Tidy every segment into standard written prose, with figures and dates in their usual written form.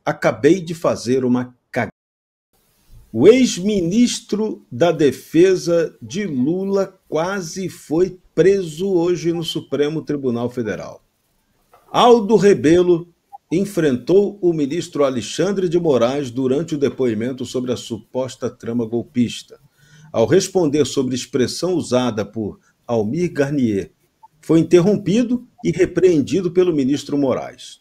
Acabei de fazer uma cagada. O ex-ministro da Defesa de Lula quase foi preso hoje no Supremo Tribunal Federal. Aldo Rebelo enfrentou o ministro Alexandre de Moraes durante o depoimento sobre a suposta trama golpista. Ao responder sobre expressão usada por Almir Garnier, foi interrompido e repreendido pelo ministro Moraes.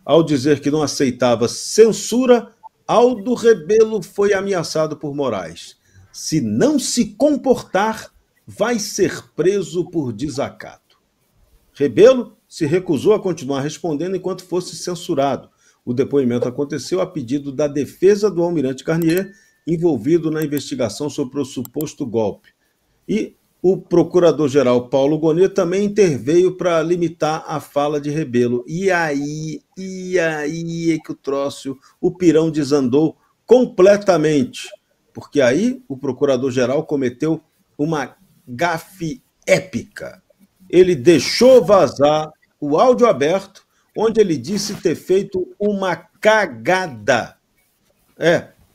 Ao dizer que não aceitava censura, Aldo Rebelo foi ameaçado por Moraes. Se não se comportar, vai ser preso por desacato. Rebelo se recusou a continuar respondendo enquanto fosse censurado. O depoimento aconteceu a pedido da defesa do almirante Garnier, envolvido na investigação sobre o suposto golpe. E o procurador-geral Paulo Gonet também interveio para limitar a fala de Rebelo. E aí é que o pirão desandou completamente. Porque aí o procurador-geral cometeu uma gafe épica. Ele deixou vazar o áudio aberto, onde ele disse ter feito uma cagada.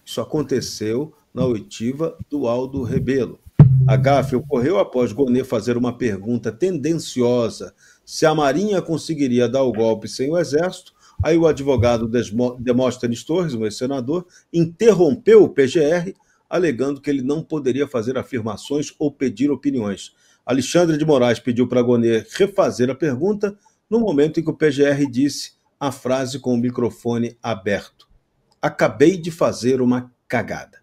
Isso aconteceu na oitiva do Aldo Rebelo. A gafe ocorreu após Gonet fazer uma pergunta tendenciosa se a Marinha conseguiria dar o golpe sem o Exército. Aí o advogado Demóstenes Torres, um ex-senador, interrompeu o PGR, alegando que ele não poderia fazer afirmações ou pedir opiniões. Alexandre de Moraes pediu para Gonet refazer a pergunta no momento em que o PGR disse a frase com o microfone aberto. Acabei de fazer uma cagada.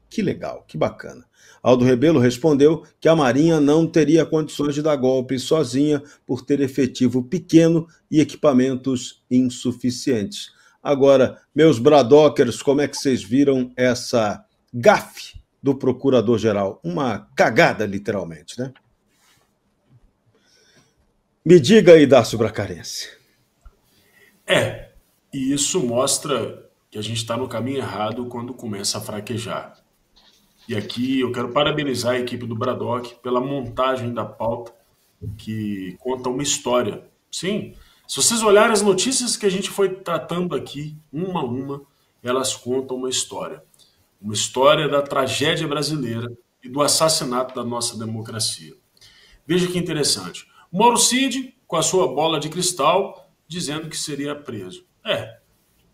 Que legal, que bacana. Aldo Rebelo respondeu que a Marinha não teria condições de dar golpe sozinha por ter efetivo pequeno e equipamentos insuficientes. Agora, meus bradockers, como é que vocês viram essa gafe do procurador-geral? Uma cagada, literalmente, né? Me diga aí, Dácio Bracarense. E isso mostra que a gente está no caminho errado quando começa a fraquejar. E aqui eu quero parabenizar a equipe do Bradock pela montagem da pauta que conta uma história. Sim, se vocês olharem as notícias que a gente foi tratando aqui, uma a uma, elas contam uma história. Uma história da tragédia brasileira e do assassinato da nossa democracia. Veja que interessante. O Mauro Cid, com a sua bola de cristal, dizendo que seria preso.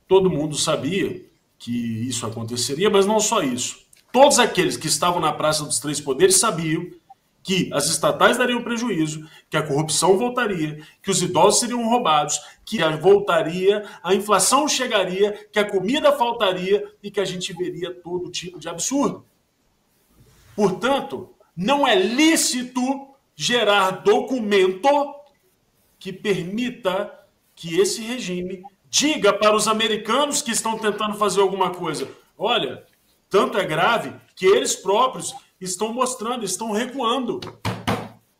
Todo mundo sabia que isso aconteceria, mas não só isso. Todos aqueles que estavam na Praça dos Três Poderes sabiam que as estatais dariam prejuízo, que a corrupção voltaria, que os idosos seriam roubados, que voltaria, a inflação chegaria, que a comida faltaria e que a gente veria todo tipo de absurdo. Portanto, não é lícito gerar documento que permita que esse regime diga para os americanos que estão tentando fazer alguma coisa: olha, tanto é grave que eles próprios estão mostrando, estão recuando.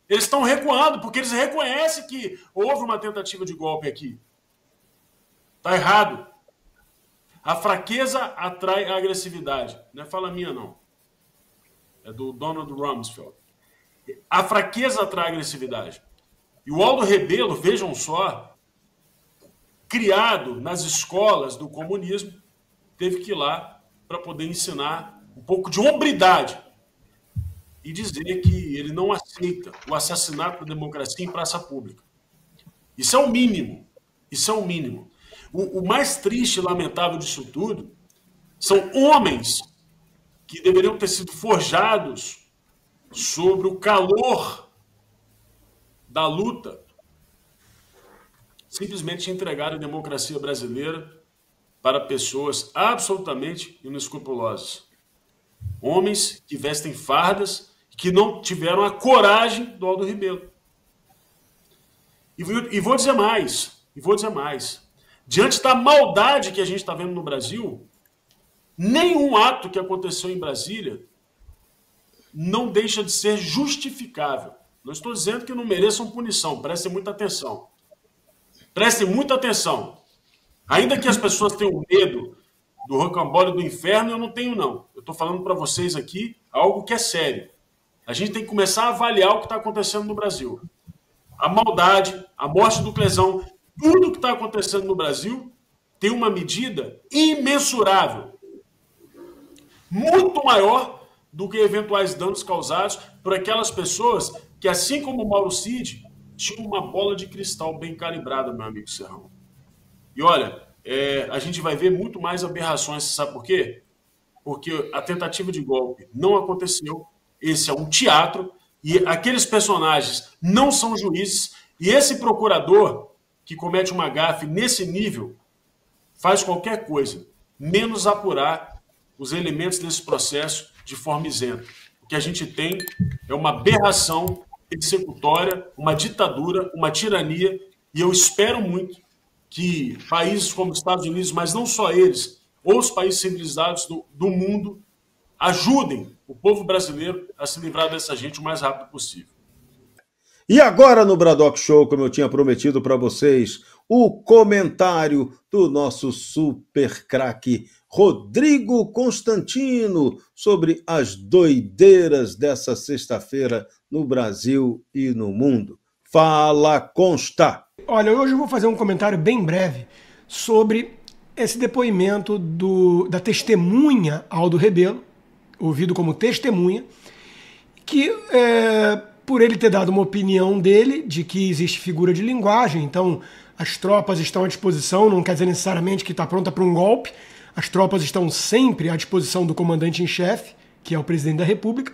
Eles estão recuando porque eles reconhecem que houve uma tentativa de golpe aqui. Está errado. A fraqueza atrai a agressividade. Não é fala minha, não. É do Donald Rumsfeld. A fraqueza atrai a agressividade. E o Aldo Rebelo, vejam só, criado nas escolas do comunismo, teve que ir lá para poder ensinar um pouco de hombridade e dizer que ele não aceita o assassinato da democracia em praça pública. Isso é o mínimo. Isso é o mínimo. O mais triste e lamentável disso tudo são homens que deveriam ter sido forjados sobre o calor da luta, simplesmente entregaram a democracia brasileira para pessoas absolutamente inescrupulosas. Homens que vestem fardas, que não tiveram a coragem do Aldo Rebelo. E vou dizer mais. Diante da maldade que a gente está vendo no Brasil, nenhum ato que aconteceu em Brasília não deixa de ser justificável. Não estou dizendo que não mereçam punição, prestem muita atenção. Prestem muita atenção. Ainda que as pessoas tenham medo do rocambole do inferno, eu não tenho, não. Eu estou falando para vocês aqui algo que é sério. A gente tem que começar a avaliar o que está acontecendo no Brasil. A maldade, a morte do Clesão, tudo que está acontecendo no Brasil tem uma medida imensurável, muito maior do que eventuais danos causados por aquelas pessoas que, assim como o Mauro Cid, tinham uma bola de cristal bem calibrada, meu amigo Serrão. E olha, a gente vai ver muito mais aberrações, sabe por quê? Porque a tentativa de golpe não aconteceu, esse é um teatro, e aqueles personagens não são juízes, e esse procurador que comete uma gafe nesse nível faz qualquer coisa, menos apurar os elementos desse processo de forma isenta. O que a gente tem é uma aberração persecutória, uma ditadura, uma tirania, e eu espero muito que países como os Estados Unidos, mas não só eles, ou os países civilizados do mundo, ajudem o povo brasileiro a se livrar dessa gente o mais rápido possível. E agora no Braddock Show, como eu tinha prometido para vocês, o comentário do nosso super craque Rodrigo Constantino sobre as doideiras dessa sexta-feira no Brasil e no mundo. Fala, Consta! Olha, hoje eu vou fazer um comentário bem breve sobre esse depoimento da testemunha Aldo Rebelo, ouvido como testemunha, que por ele ter dado uma opinião dele de que existe figura de linguagem, então as tropas estão à disposição, não quer dizer necessariamente que está pronta para um golpe, as tropas estão sempre à disposição do comandante em chefe, que é o presidente da República.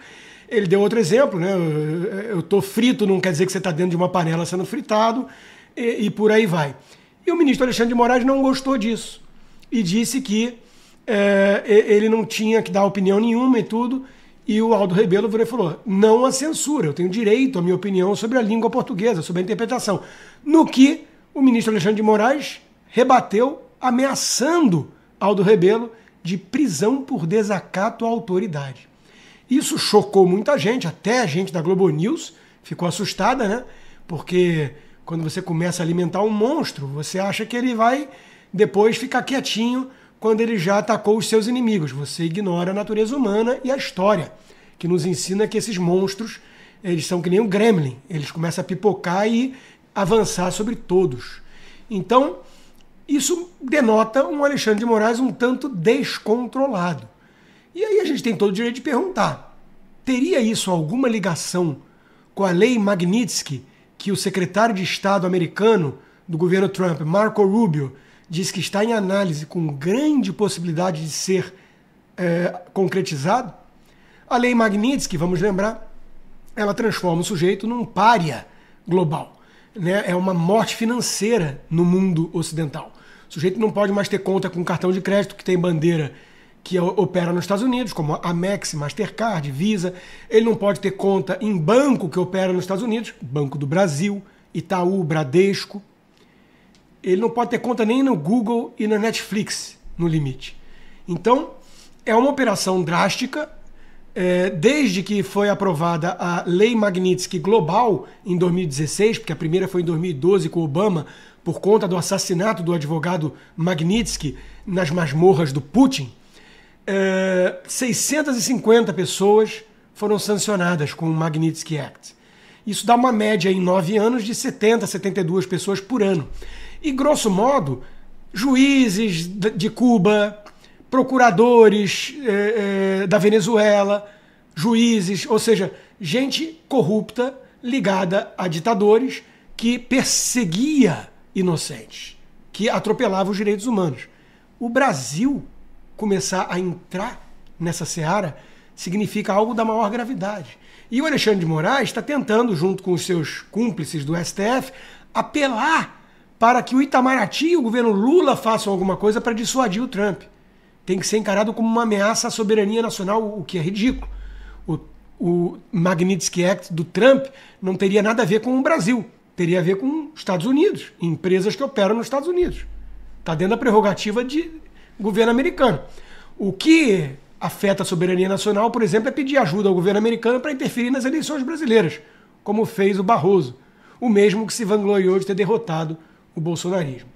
Ele deu outro exemplo, né? Eu estou frito, não quer dizer que você está dentro de uma panela sendo fritado, e por aí vai. E o ministro Alexandre de Moraes não gostou disso, e disse que ele não tinha que dar opinião nenhuma e tudo, e o Aldo Rebelo virou e falou, não a censura, eu tenho direito à minha opinião sobre a língua portuguesa, sobre a interpretação. No que o ministro Alexandre de Moraes rebateu, ameaçando Aldo Rebelo de prisão por desacato à autoridade. Isso chocou muita gente, até a gente da Globo News ficou assustada, né? Porque quando você começa a alimentar um monstro, você acha que ele vai depois ficar quietinho quando ele já atacou os seus inimigos. Você ignora a natureza humana e a história, que nos ensina que esses monstros, eles são que nem um gremlin, eles começam a pipocar e avançar sobre todos. Então, isso denota um Alexandre de Moraes um tanto descontrolado. E aí a gente tem todo o direito de perguntar, teria isso alguma ligação com a lei Magnitsky, que o secretário de Estado americano do governo Trump, Marco Rubio, diz que está em análise com grande possibilidade de ser concretizado? A lei Magnitsky, vamos lembrar, ela transforma o sujeito num pária global, né? É uma morte financeira no mundo ocidental. O sujeito não pode mais ter conta com cartão de crédito que tem bandeira que opera nos Estados Unidos, como Amex, Mastercard, Visa. Ele não pode ter conta em banco que opera nos Estados Unidos, Banco do Brasil, Itaú, Bradesco. Ele não pode ter conta nem no Google e na Netflix, no limite. Então, é uma operação drástica. Desde que foi aprovada a Lei Magnitsky Global em 2016, porque a primeira foi em 2012 com Obama, por conta do assassinato do advogado Magnitsky nas masmorras do Putin, 650 pessoas foram sancionadas com o Magnitsky Act. Isso dá uma média em 9 anos de 70 a 72 pessoas por ano. E, grosso modo, juízes de Cuba, procuradores da Venezuela, juízes, ou seja, gente corrupta ligada a ditadores que perseguia inocentes, que atropelava os direitos humanos. O Brasil começar a entrar nessa seara significa algo da maior gravidade. E o Alexandre de Moraes está tentando, junto com os seus cúmplices do STF, apelar para que o Itamaraty e o governo Lula façam alguma coisa para dissuadir o Trump. Tem que ser encarado como uma ameaça à soberania nacional, o que é ridículo. O Magnitsky Act do Trump não teria nada a ver com o Brasil, teria a ver com os Estados Unidos, empresas que operam nos Estados Unidos. Está dentro da prerrogativa de governo americano. O que afeta a soberania nacional, por exemplo, é pedir ajuda ao governo americano para interferir nas eleições brasileiras, como fez o Barroso, o mesmo que se vangloriou de ter derrotado o bolsonarismo.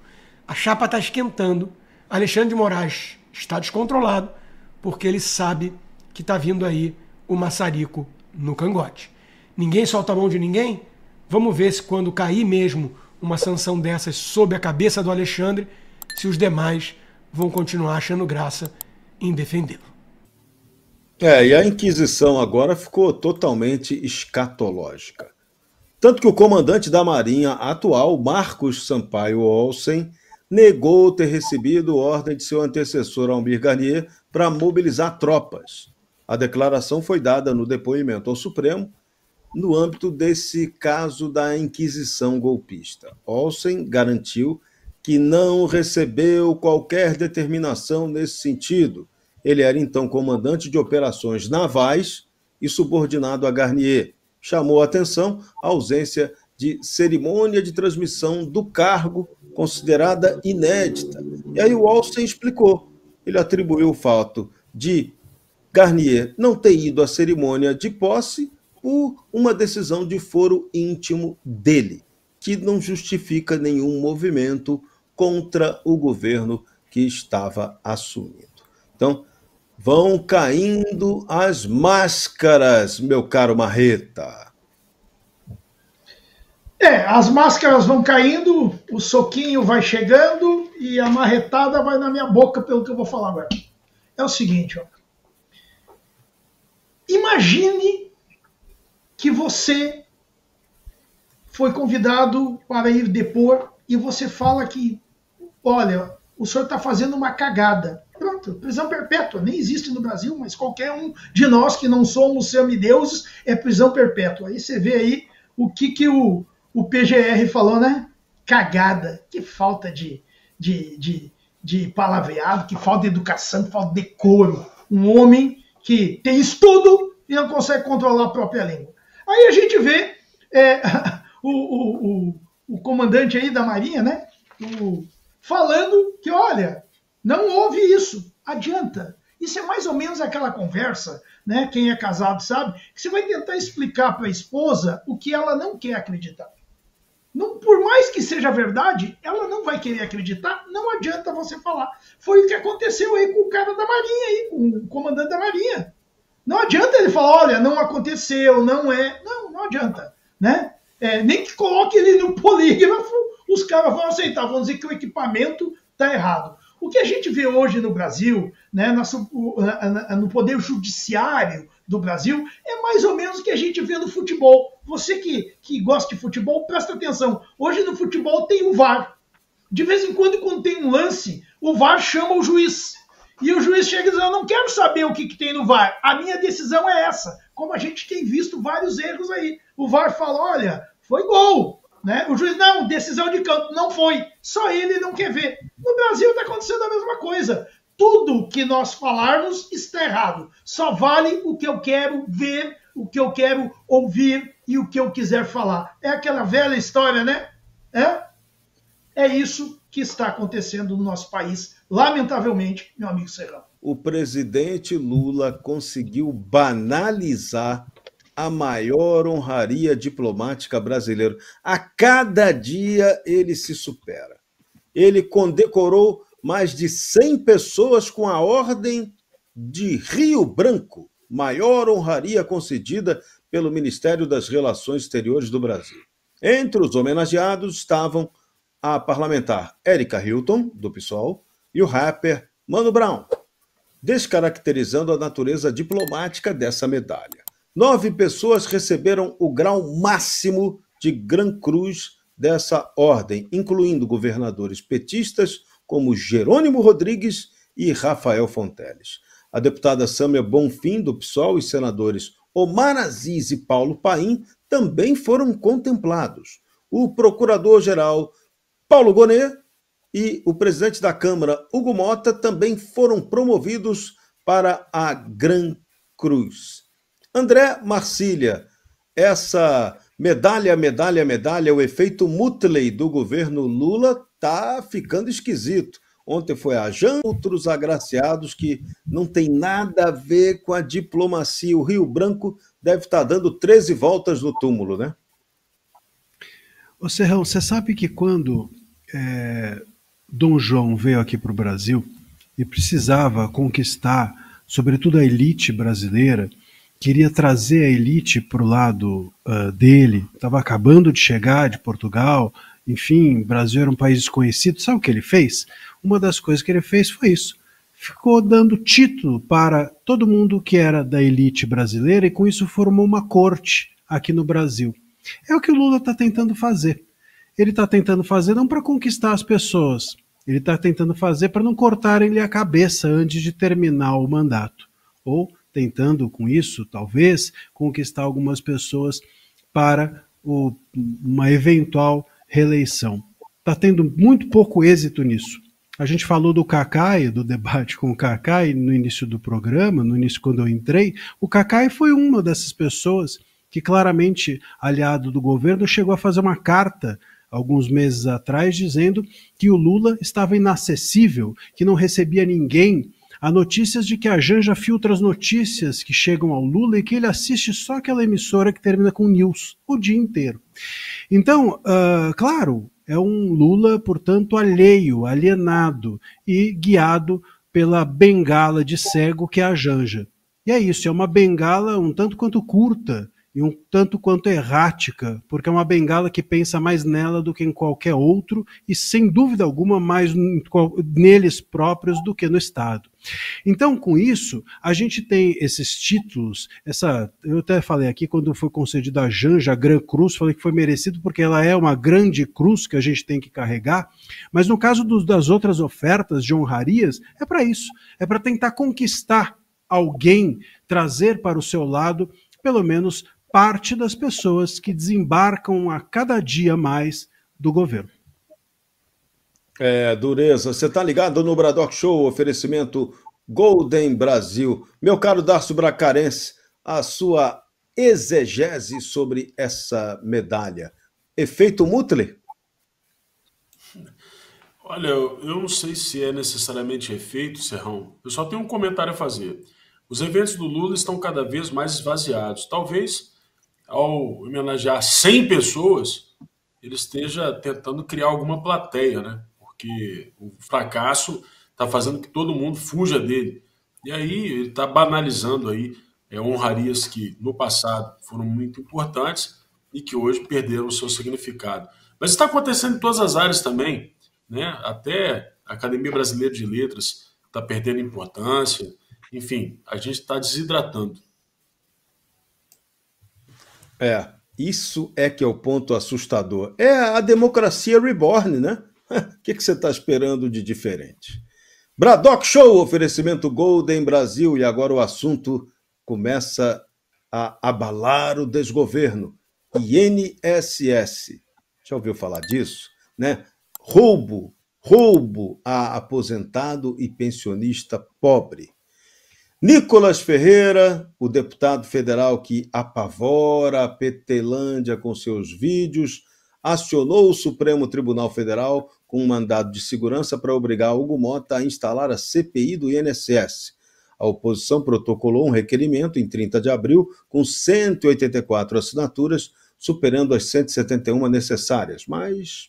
A chapa está esquentando, Alexandre de Moraes está descontrolado, porque ele sabe que está vindo aí o maçarico no cangote. Ninguém solta a mão de ninguém? Vamos ver se quando cair mesmo uma sanção dessas sob a cabeça do Alexandre, se os demais vão continuar achando graça em defendê-lo. E a Inquisição agora ficou totalmente escatológica. Tanto que o comandante da Marinha atual, Marcos Sampaio Olsen, negou ter recebido ordem de seu antecessor Almir Garnier para mobilizar tropas. A declaração foi dada no depoimento ao Supremo no âmbito desse caso da Inquisição golpista. Olsen garantiu que não recebeu qualquer determinação nesse sentido. Ele era então comandante de operações navais e subordinado a Garnier. Chamou a atenção a ausência de cerimônia de transmissão do cargo, considerada inédita. E aí o Olsen explicou. Ele atribuiu o fato de Garnier não ter ido à cerimônia de posse por uma decisão de foro íntimo dele, que não justifica nenhum movimento contra o governo que estava assumindo. Então, vão caindo as máscaras, meu caro Marreta. As máscaras vão caindo, o soquinho vai chegando e a marretada vai na minha boca pelo que eu vou falar agora. É o seguinte, ó. Imagine que você foi convidado para ir depor e você fala que, olha, o senhor está fazendo uma cagada. Pronto, prisão perpétua. Nem existe no Brasil, mas qualquer um de nós que não somos semideuses é prisão perpétua. Aí você vê aí o que o PGR falou, né? Cagada. Que falta de palavreado, que falta de educação, que falta de decoro. Um homem que tem estudo e não consegue controlar a própria língua. Aí a gente vê o comandante aí da Marinha, né? Falando que, olha, não houve isso. Adianta. Isso é mais ou menos aquela conversa, né? Quem é casado sabe, que você vai tentar explicar para a esposa o que ela não quer acreditar. Não, por mais que seja verdade, ela não vai querer acreditar, não adianta você falar. Foi o que aconteceu aí com o cara da Marinha, aí, com o comandante da Marinha. Não adianta ele falar, olha, não aconteceu, não é. Não adianta, né? Nem que coloque ele no polígrafo, os caras vão aceitar, vão dizer que o equipamento está errado. O que a gente vê hoje no Brasil, né, no poder judiciário do Brasil, é mais ou menos o que a gente vê no futebol. Você que gosta de futebol, presta atenção. Hoje no futebol tem o VAR. De vez em quando tem um lance, o VAR chama o juiz. E o juiz chega e diz, eu não quero saber o que tem no VAR. A minha decisão é essa. Como a gente tem visto vários erros aí. O VAR fala, olha, foi gol. Né? O juiz, não, decisão de campo, não foi. Só ele não quer ver. No Brasil está acontecendo a mesma coisa. Tudo que nós falarmos está errado. Só vale o que eu quero ver, o que eu quero ouvir e o que eu quiser falar. É aquela velha história, né? É isso que está acontecendo no nosso país, lamentavelmente, meu amigo Serrão. O presidente Lula conseguiu banalizar a maior honraria diplomática brasileira. A cada dia ele se supera. Ele condecorou mais de 100 pessoas com a Ordem de Rio Branco, maior honraria concedida pelo Ministério das Relações Exteriores do Brasil. Entre os homenageados estavam a parlamentar Érica Hilton, do PSOL, e o rapper Mano Brown, descaracterizando a natureza diplomática dessa medalha. 9 pessoas receberam o grau máximo de Gran Cruz dessa ordem, incluindo governadores petistas como Jerônimo Rodrigues e Rafael Fonteles. A deputada Sâmia Bonfim, do PSOL, e senadores Omar Aziz e Paulo Paim também foram contemplados. O procurador-geral Paulo Gonet e o presidente da Câmara, Hugo Mota, também foram promovidos para a Gran Cruz. André Marcília, essa medalha, o efeito Mutley do governo Lula está ficando esquisito. Ontem foi a Jan, outros agraciados que não tem nada a ver com a diplomacia. O Rio Branco deve estar dando 13 voltas no túmulo, né? Ô Serrão, você sabe que quando Dom João veio aqui para o Brasil e precisava conquistar, sobretudo a elite brasileira, queria trazer a elite para o lado dele, estava acabando de chegar de Portugal, enfim, o Brasil era um país desconhecido, sabe o que ele fez? uma das coisas que ele fez foi isso. Ficou dando título para todo mundo que era da elite brasileira e com isso formou uma corte aqui no Brasil. É o que o Lula está tentando fazer. Ele está tentando fazer não para conquistar as pessoas, ele está tentando fazer para não cortarem-lhe a cabeça antes de terminar o mandato. Ou tentando, com isso, talvez, conquistar algumas pessoas para uma eventual reeleição. Está tendo muito pouco êxito nisso. A gente falou do Cacai, do debate com o Cacai no início do programa, no início quando eu entrei. O Cacai foi uma dessas pessoas que claramente, aliado do governo, chegou a fazer uma carta alguns meses atrás dizendo que o Lula estava inacessível, que não recebia ninguém. Há notícias de que a Janja filtra as notícias que chegam ao Lula e que ele assiste só aquela emissora que termina com news o dia inteiro. Então, claro, é um Lula, portanto, alheio, alienado e guiado pela bengala de cego que é a Janja. E é isso, é uma bengala um tanto quanto curta e um tanto quanto errática, porque é uma bengala que pensa mais nela do que em qualquer outro e, sem dúvida alguma, mais neles próprios do que no Estado. Então, com isso, a gente tem esses títulos, eu até falei aqui, quando foi concedida a Janja, a Gran Cruz, falei que foi merecido porque ela é uma grande cruz que a gente tem que carregar, mas no caso das outras ofertas de honrarias, é para isso, é para tentar conquistar alguém, trazer para o seu lado, pelo menos, parte das pessoas que desembarcam a cada dia mais do governo. Dureza. Você está ligado no Bradock Show, oferecimento Golden Brasil. Meu caro Darcio Bracarense, a sua exegese sobre essa medalha. Efeito Mutley? Olha, eu não sei se é necessariamente efeito, Serrão. Eu só tenho um comentário a fazer. Os eventos do Lula estão cada vez mais esvaziados. Talvez, ao homenagear 100 pessoas, ele esteja tentando criar alguma plateia, né? Porque o fracasso está fazendo que todo mundo fuja dele. E aí ele está banalizando aí honrarias que no passado foram muito importantes e que hoje perderam o seu significado. Mas está acontecendo em todas as áreas também, né? Até a Academia Brasileira de Letras está perdendo importância. Enfim, a gente está desidratando. Isso é que é o ponto assustador. É a democracia reborn, né? O que você está esperando de diferente? Bradock Show, oferecimento Golden Brasil, e agora o assunto começa a abalar o desgoverno. INSS. Já ouviu falar disso? Né? Roubo a aposentado e pensionista pobre. Nicolas Ferreira, o deputado federal que apavora a Petelândia com seus vídeos, acionou o Supremo Tribunal Federal com um mandado de segurança para obrigar Hugo Mota a instalar a CPI do INSS. A oposição protocolou um requerimento em 30 de abril com 184 assinaturas, superando as 171 necessárias, mas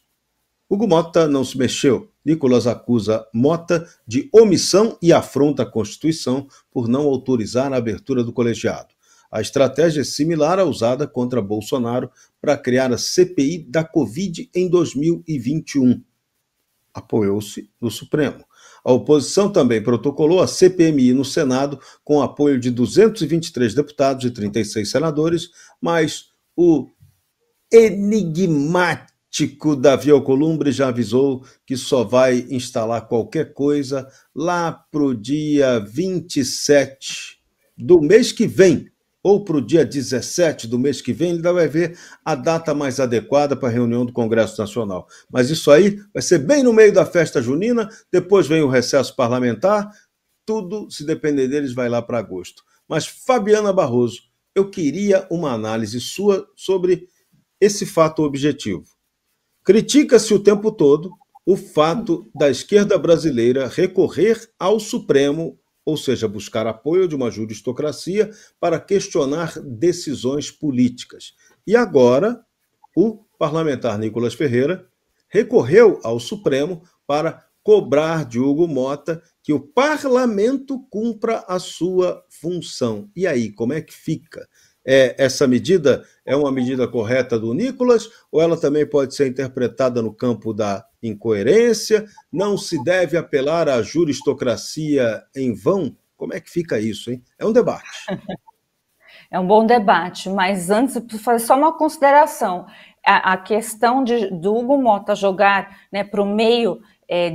Hugo Mota não se mexeu. Nicolas acusa Mota de omissão e afronta a Constituição por não autorizar a abertura do colegiado. A estratégia é similar à usada contra Bolsonaro para criar a CPI da Covid em 2021. Apoiou-se no Supremo. A oposição também protocolou a CPMI no Senado com apoio de 223 deputados e 36 senadores, mas o enigmático Davi Alcolumbre já avisou que só vai instalar qualquer coisa lá para o dia 27 do mês que vem, ou para o dia 17 do mês que vem, ele ainda vai ver a data mais adequada para a reunião do Congresso Nacional. Mas isso aí vai ser bem no meio da festa junina, depois vem o recesso parlamentar, tudo, se depender deles, vai lá para agosto. Mas, Fabiana Barroso, eu queria uma análise sua sobre esse fato objetivo. Critica-se o tempo todo o fato da esquerda brasileira recorrer ao Supremo, ou seja, buscar apoio de uma juristocracia para questionar decisões políticas. E agora, o parlamentar Nicolas Ferreira recorreu ao Supremo para cobrar de Hugo Mota que o parlamento cumpra a sua função. E aí, como é que fica? Essa medida é uma medida correta do Nicolas ou ela também pode ser interpretada no campo da incoerência? Não se deve apelar à juristocracia em vão? Como é que fica isso, hein? É um debate. É um bom debate, mas antes eu preciso fazer só uma consideração. A questão do Hugo Motta jogar, né, para o meio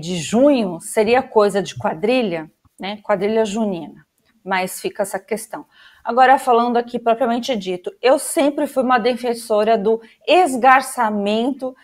de junho seria coisa de quadrilha, né, quadrilha junina, mas fica essa questão. Agora, falando aqui propriamente dito, eu sempre fui uma defensora do esgarçamento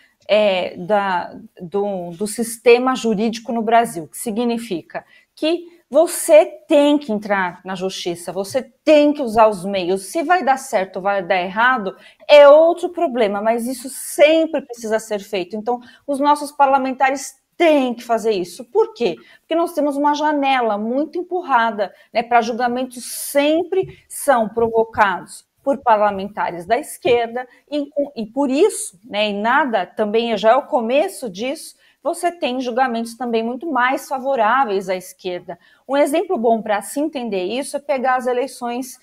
do sistema jurídico no Brasil, que significa que você tem que entrar na justiça, você tem que usar os meios. Se vai dar certo ou vai dar errado, é outro problema, mas isso sempre precisa ser feito. Então, os nossos parlamentares têm que fazer isso. Por quê? Porque nós temos uma janela muito empurrada, né, para julgamentos sempre são provocados por parlamentares da esquerda e por isso, né, e nada também já é o começo disso, você tem julgamentos também muito mais favoráveis à esquerda. Um exemplo bom para se entender isso é pegar as eleições,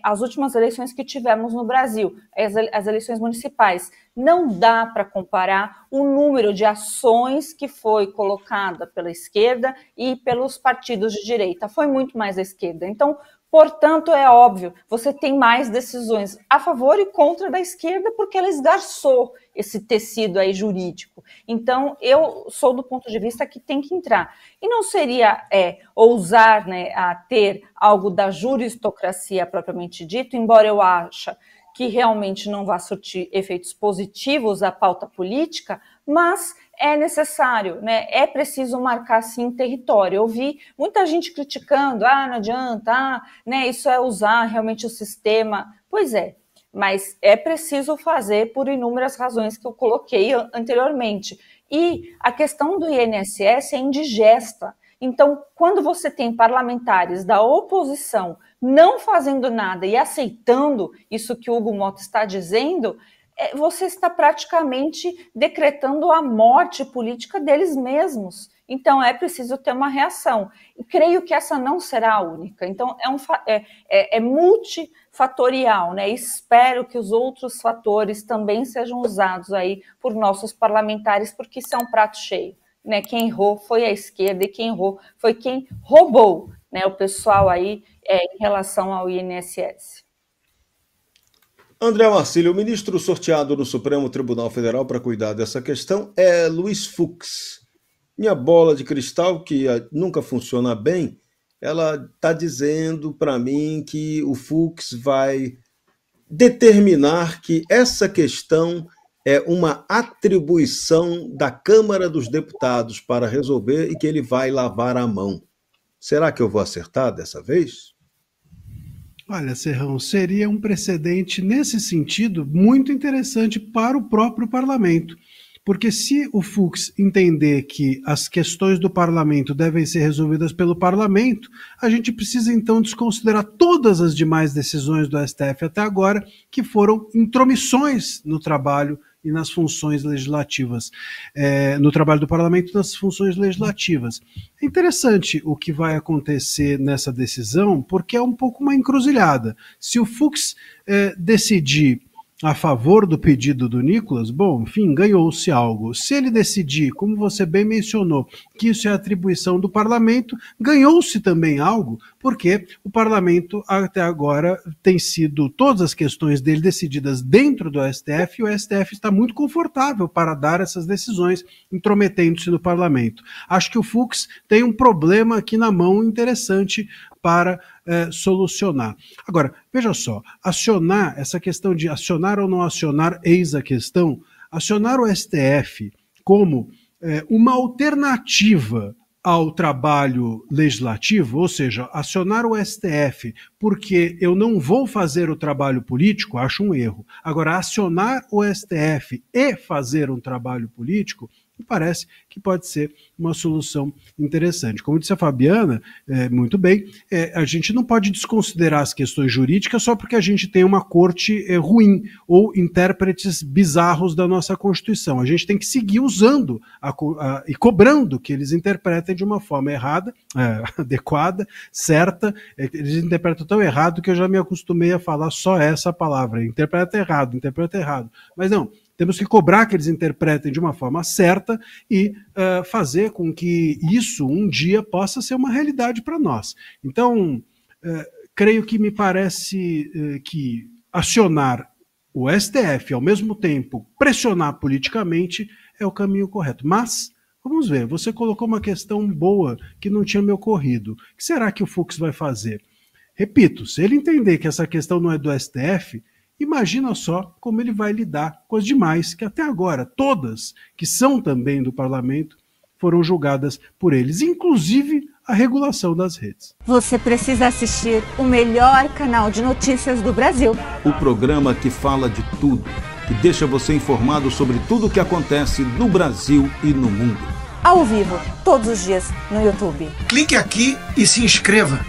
as últimas eleições que tivemos no Brasil, as eleições municipais. Não dá para comparar o número de ações que foi colocada pela esquerda e pelos partidos de direita. Foi muito mais à esquerda. Então, portanto, é óbvio, você tem mais decisões a favor e contra da esquerda porque ela esgarçou esse tecido aí jurídico. Então, eu sou do ponto de vista que tem que entrar. E não seria ousar, né, a ter algo da juristocracia propriamente dito, embora eu ache que realmente não vai surtir efeitos positivos à pauta política, mas é necessário, né? É preciso marcar, sim, território. Eu vi muita gente criticando, não adianta, né? Isso é usar realmente o sistema. Pois é, mas é preciso fazer por inúmeras razões que eu coloquei anteriormente. E a questão do INSS é indigesta. Então, quando você tem parlamentares da oposição não fazendo nada e aceitando isso que o Hugo Motta está dizendo, você está praticamente decretando a morte política deles mesmos. Então, é preciso ter uma reação. E creio que essa não será a única. Então, é multifatorial, né? Espero que os outros fatores também sejam usados aí por nossos parlamentares, porque isso é um prato cheio. Né, quem errou foi a esquerda e quem errou foi quem roubou, né, o pessoal aí em relação ao INSS. André Marcílio, o ministro sorteado no Supremo Tribunal Federal para cuidar dessa questão é Luiz Fux. Minha bola de cristal, que nunca funciona bem, ela está dizendo para mim que o Fux vai determinar que essa questão é uma atribuição da Câmara dos Deputados para resolver e que ele vai lavar a mão. Será que eu vou acertar dessa vez? Olha, Serrão, seria um precedente nesse sentido muito interessante para o próprio parlamento. Porque se o Fux entender que as questões do parlamento devem ser resolvidas pelo parlamento, a gente precisa então desconsiderar todas as demais decisões do STF até agora, que foram intromissões no trabalho e nas funções legislativas, no trabalho do parlamento e nas funções legislativas. É interessante o que vai acontecer nessa decisão, porque é um pouco uma encruzilhada. Se o Fux decidir a favor do pedido do Nicolas, bom, enfim, ganhou-se algo. Se ele decidir, como você bem mencionou, que isso é atribuição do parlamento, ganhou-se também algo, porque o parlamento até agora tem sido, todas as questões dele decididas dentro do STF, e o STF está muito confortável para dar essas decisões, intrometendo-se no parlamento. Acho que o Fux tem um problema aqui na mão interessante para solucionar. Agora, veja só, acionar, essa questão de acionar ou não acionar, eis a questão, acionar o STF como uma alternativa ao trabalho legislativo, ou seja, acionar o STF porque eu não vou fazer o trabalho político, acho um erro. Agora, acionar o STF e fazer um trabalho político, me parece que pode ser uma solução interessante. Como disse a Fabiana, muito bem, a gente não pode desconsiderar as questões jurídicas só porque a gente tem uma corte ruim ou intérpretes bizarros da nossa Constituição. A gente tem que seguir usando e cobrando que eles interpretem de uma forma errada, adequada, certa. Eles interpretam tão errado que eu já me acostumei a falar só essa palavra. Interpreta errado. Mas não, Temos que cobrar que eles interpretem de uma forma certa e fazer com que isso um dia possa ser uma realidade para nós. Então, creio que me parece que acionar o STF, ao mesmo tempo pressionar politicamente, é o caminho correto. Mas, vamos ver, você colocou uma questão boa que não tinha me ocorrido. O que será que o Fux vai fazer? Repito, se ele entender que essa questão não é do STF, imagina só como ele vai lidar com as demais, que até agora, todas que são também do parlamento, foram julgadas por eles, inclusive a regulação das redes. Você precisa assistir o melhor canal de notícias do Brasil. O programa que fala de tudo, que deixa você informado sobre tudo o que acontece no Brasil e no mundo. Ao vivo, todos os dias, no YouTube. Clique aqui e se inscreva.